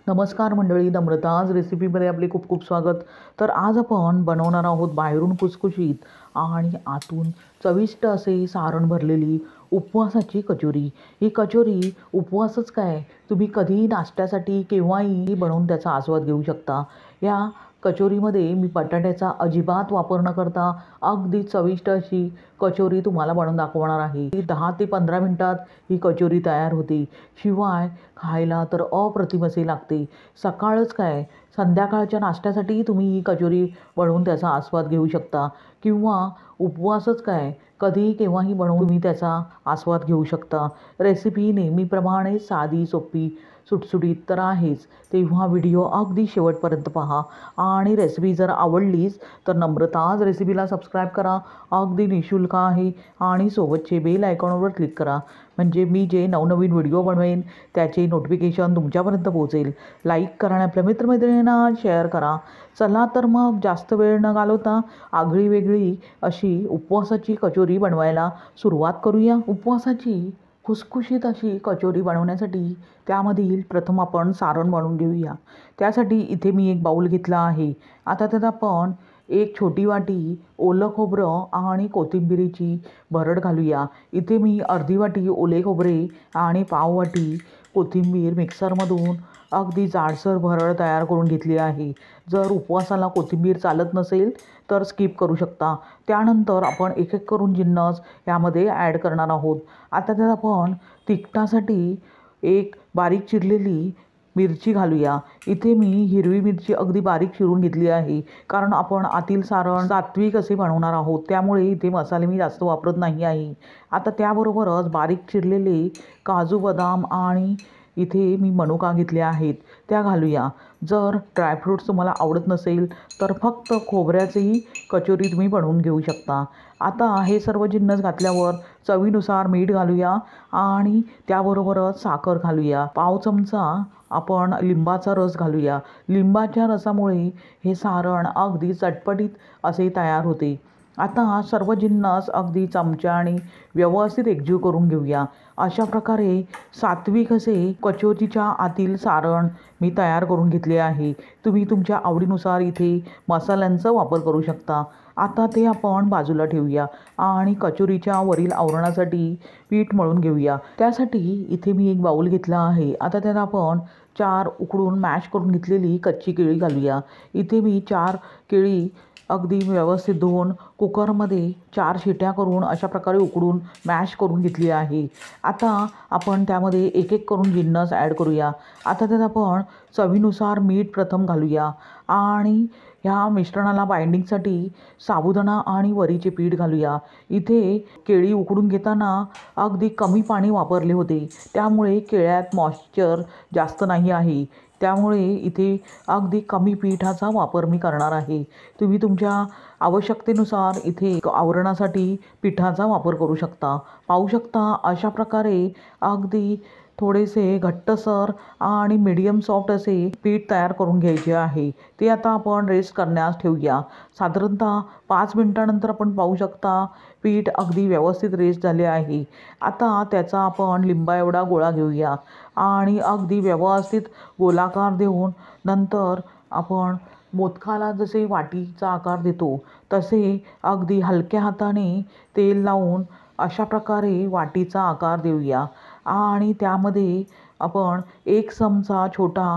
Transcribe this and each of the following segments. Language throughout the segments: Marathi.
नमस्कार मंडळी, नम्रताज रेसिपीमध्ये आपले खूप खूप स्वागत. तर आज आपण बनवणार आहोत बाहेरून खुसखुशीत आणि आतून चविष्ट असे सारण भरलेली उपवासाची कचोरी. ही कचोरी उपवासच काय, तुम्ही कधीही नाश्त्यासाठी केव्हाही बनवून त्याचा आस्वाद घेऊ शकता. या कचोरीमध्ये मी बटाट्याचा अजिबात वापर न करता अगदी चविष्ट अशी कचोरी तुम्हाला बनवून दाखवणार आहे. 10 ते 15 मिनिटात ही कचोरी तयार होते. शिवाय खायला तर अप्रतिम असे लागते. सकाळच काय, संध्याकाळच्या नाश्त्यासाठी तुम्ही ही कचोरी बनवून त्याचा आस्वाद घेऊ शकता किंवा उपवासच काय, कधीही केव्हाही बनवून तुम्ही त्याचा आस्वाद घेऊ शकता. रेसिपी नेहमीप्रमाणे साधी, सोपी, सुटसुटीत तर आहेच. तेव्हा व्हिडिओ अगदी शेवटपर्यंत पहा आणि रेसिपी जर आवडलीच तर नम्रताज रेसिपीला सबस्क्राईब करा. अगदी निःशुल्क आहे आणि सोबतचे बेल आयकॉनवर क्लिक करा, म्हणजे मी जे नवनवीन व्हिडिओ बनवेन त्याचे नोटिफिकेशन तुमच्यापर्यंत पोहोचेल. लाईक करा आणि आपल्या मित्रमैत्रिणींना शेअर करा. चला तर मग जास्त वेळ न घालवता आगळीवेगळी अशी उपवासाची कचोरी बनवायला सुरुवात करूया. उपवासाची खुसखुशीत अशी कचोरी बनवण्यासाठी त्यामधील प्रथम आपण सारण बनवून घेऊया. त्यासाठी इथे मी एक बाऊल घेतला आहे. आता त्यात आपण एक छोटी वाटी ओलं खोबरं आणि कोथिंबिरीची भरड घालूया. इथे मी अर्धी वाटी ओले खोबरे आणि पाव वाटी कोथिंबीर मिक्सरमधून अगदी जाडसर भरड तयार करून घेतली आहे. जर उपवासाला कोथिंबीर चालत नसेल तर स्किप करू शकता. त्यानंतर आपण एक एक करून जिन्नस यामध्ये ॲड करणार आहोत. आता त्यात आपण तिखटासाठी एक बारीक चिरलेली मिरची घालूया. इथे मी हिरवी मिरची अगदी बारीक चिरून घेतली आहे, कारण आपण आतील सारण सात्विक असे बनवणार आहोत, त्यामुळे इथे मसाले मी जास्त वापरत नाही आहे. आता त्याबरोबरच बारीक चिरलेले काजू, बदाम आणि इथे मी मनुका घेतले आहेत, त्या घालूया. जर ड्रायफ्रूट्स तुम्हाला आवडत नसेल तर फक्त खोबऱ्याचीही कचोरी तुम्ही बनवून घेऊ शकता. आता हे सर्व जिन्नस घातल्यावर चवीनुसार मीठ घालूया आणि त्याबरोबरच साखर घालूया. पाव चमचा आपण लिंबाचा रस घालूया. लिंबाच्या रसामुळे हे सारण अगदी चटपटीत असे तयार होते. आता सर्व जिन्नस अगदी चमच्याने व्यवस्थित एकजीव करून घेऊया. अशा प्रकारे सात्विक असे कचोरीच्या आतील सारण मी तयार करून घेतले आहे. तुम्ही तुमच्या आवडीनुसार इथे मसाल्यांचा वापर करू शकता. आता ते आपण बाजूला ठेवूया आणि कचोरीच्या वरील आवरणासाठी पीठ मळून घेऊया. त्यासाठी इथे मी एक बाऊल घेतला आहे. आता त्यात आपण 4 उकडून मॅश करून घेतलेली कच्ची केळी घालूया. इथे मी 4 केळी अगदी व्यवस्थित धुवून कुकरमध्ये 4 शिट्या करून अशा प्रकारे उकडून मॅश करून घेतली आहे. आता आपण त्यामध्ये एक एक करून जिन्नस ॲड करूया. आता त्यात आपण चवीनुसार मीठ प्रथम घालूया आणि ह्या मिश्रणाला बाइंडिंगसाठी साबुदाणा आणि वरीचे पीठ घालूया. इथे केळी उकडून घेताना अगदी कमी पाणी वापरले होते, त्यामुळे केळ्यात मॉइश्चर जास्त नाही आहे, त्यामुळे इथे अगदी कमी पिठाचा वापर मी करणार आहे. तुम्ही तुमच्या आवश्यकतेनुसार इथे आवरणासाठी पिठाचा वापर करू शकता. पाहू शकता अशा प्रकारे अगदी थोडेसे घट्टसर आणि मीडियम सॉफ्ट असे पीठ तयार करून घ्यायचे आहे. ते आता आपण रेस्ट करण्यास ठेवूया. साधारणतः 5 मिनिटानंतर आपण पाहू शकता पीठ अगदी व्यवस्थित रेस्ट झाले आहे. आता त्याचा आपण लिंबा एवढा गोळा घेऊया आणि अगदी व्यवस्थित गोलाकार देऊन नंतर आपण मोदकाला जसे वाटीचा आकार देतो तसे अगदी हलक्या हाताने तेल लावून अशा प्रकारे वाटीचा आकार देऊया आणि त्यामध्ये आपण 1 चमचा छोटा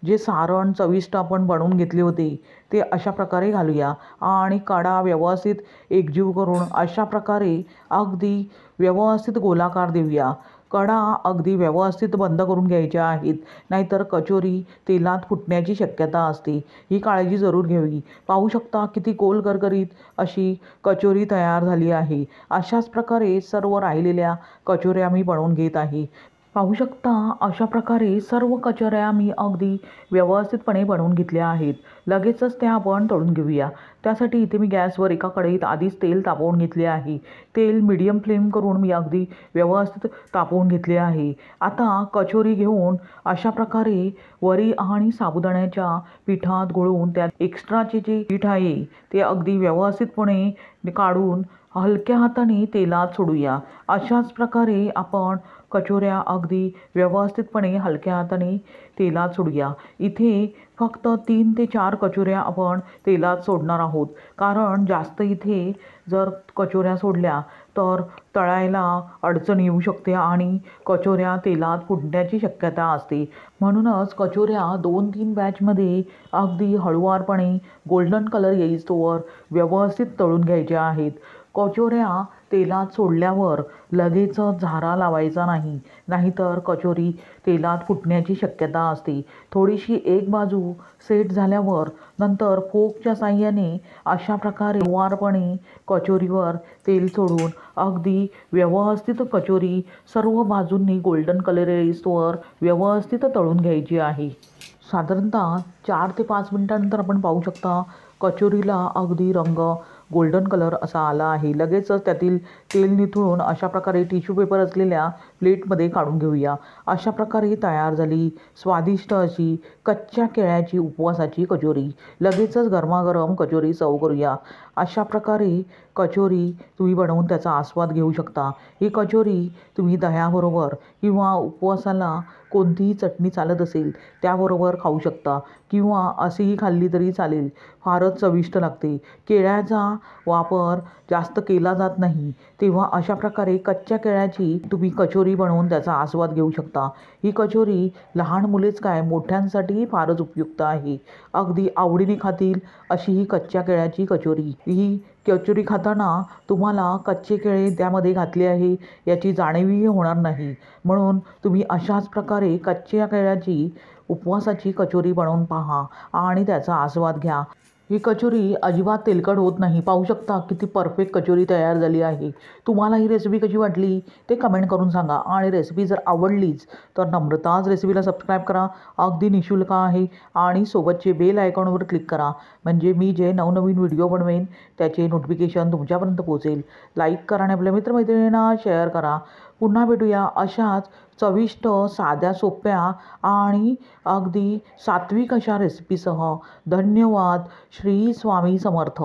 जे सारण चविष्ट आपण बनवून घेतले होते ते अशा प्रकारे घालूया आणि कडा व्यवस्थित एकजीव करून अशा प्रकारे अगदी व्यवस्थित गोलाकार देऊया. कडा अगदी व्यवस्थित बंद करून घ्यायच्या आहेत, नाहीतर कचोरी तेलात फुटण्याची शक्यता असते. ही काळजी जरूर घ्यावी. पाहू शकता किती गोल गरगरीत अशी कचोरी तयार झाली आहे. अशाच प्रकारे सर्व राहिलेल्या कचोऱ्या मी बनवून घेत आहे. पाहू शकता अशा प्रकारे सर्व कचोऱ्या मी अगदी व्यवस्थितपणे बनवून घेतल्या आहेत. लगेचच त्या आपण तळून घेऊया. त्यासाठी इथे मी गॅसवर एका कढईत आधीच तेल तापवून घेतले आहे. तेल मीडियम फ्लेम करून मी अगदी व्यवस्थित तापवून घेतले आहे. आता कचोरी घेऊन अशा प्रकारे वरी आणि साबुदाण्याच्या पिठात घोळवून त्यात एक्स्ट्राचे जे पीठ आहे ते अगदी व्यवस्थितपणे काढून हलक्या हाताने तेलात सोडूया. अशाच प्रकारे आपण कचोऱ्या अगदी व्यवस्थितपणे हलक्या हाताने तेलात सोडूया. इथे फक्त 3 ते 4 कचोऱ्या आपण तेलात सोडणार आहोत, कारण जास्त इथे जर कचोऱ्या सोडल्या तर तळायला अडचण येऊ शकते आणि कचोऱ्या तेलात फुटण्याची शक्यता असते. म्हणूनच कचोऱ्या 2-3 बॅचमध्ये अगदी हळुवारपणे गोल्डन कलर येईस्तोवर व्यवस्थित तळून घ्यायच्या आहेत. कचोऱ्या तेलात सोडल्यावर लगेचच झारा लावायचा नाही, नाहीतर कचोरी तेलात फुटण्याची शक्यता असते. थोडीशी एक बाजू सेट झाल्यावर नंतर फोकच्या साहाय्याने अशा प्रकारे हळुवारपणे कचोरीवर तेल सोडून अगदी व्यवस्थित कचोरी सर्व बाजूंनी गोल्डन कलर येईस्तोवर व्यवस्थित तळून घ्यायची आहे. साधारणतः 4 ते 5 मिनिटांनंतर आपण पाहू शकता कचोरीला अगदी रंग गोल्डन कलर असा आला आहे. लगेचच त्यातील तेल निथळून अशा प्रकारे टिश्यू पेपर असलेल्या प्लेटमध्ये काढून घेऊया. अशा प्रकारे तयार झाली स्वादिष्ट अशी कच्च्या केळ्याची उपवासाची कचोरी. लगेचच गरमागरम कचोरी सर्व्ह करूया. अशा प्रकारे कचोरी तुम्ही बनवून त्याचा आस्वाद घेऊ शकता. ही कचोरी तुम्ही दह्याबरोबर किंवा उपवासाला कोणतीही चटणी चालत असेल त्याबरोबर खाऊ शकता किंवा अशीही खाल्ली तरी चालेल. फारच चविष्ट लागते. केळ्याचा वापर जास्त केला जात नाही, तेव्हा अशा प्रकारे कच्च्या केळ्याची तुम्ही कचोरी बनवून त्याचा आस्वाद घेऊ शकता. ही कचोरी लहान मुलेच काय मोठ्यांसाठीही फारच उपयुक्त आहे. अगदी आवडीने खातील अशी ही कच्च्या केळ्याची कचोरी. ही कचोरी खाताना तुम्हाला कच्चे केळे त्यामध्ये घातले आहे याची जाणीवही होणार नाही. म्हणून तुम्ही अशाच प्रकारे कच्च्या केळ्याची उपवासाची कचोरी बनवून पहा आणि त्याचा आस्वाद घ्या. ही कचोरी अजिबात तेलकट होत नाही. पाहू शकता किती परफेक्ट कचोरी तयार झाली आहे. तुम्हाला ही रेसिपी कशी वाटली ते कमेंट करून सांगा आणि रेसिपी जर आवडलीच तर नम्रताज रेसिपीला सबस्क्राईब करा. अगदी निःशुल्क आहे आणि सोबतचे बेल आयकॉनवर क्लिक करा, म्हणजे मी जे नवनवीन व्हिडिओ बनवेन त्याचे नोटिफिकेशन तुमच्यापर्यंत पोहोचेल. लाईक करा आणि आपल्या मित्रमैत्रिणींना शेअर करा. पुन्हा भेटूया अशाच चविष्ट, साध्या, सोप्या आणि अगदी सात्विक अशा रेसिपीसह. धन्यवाद. श्री स्वामी समर्थ.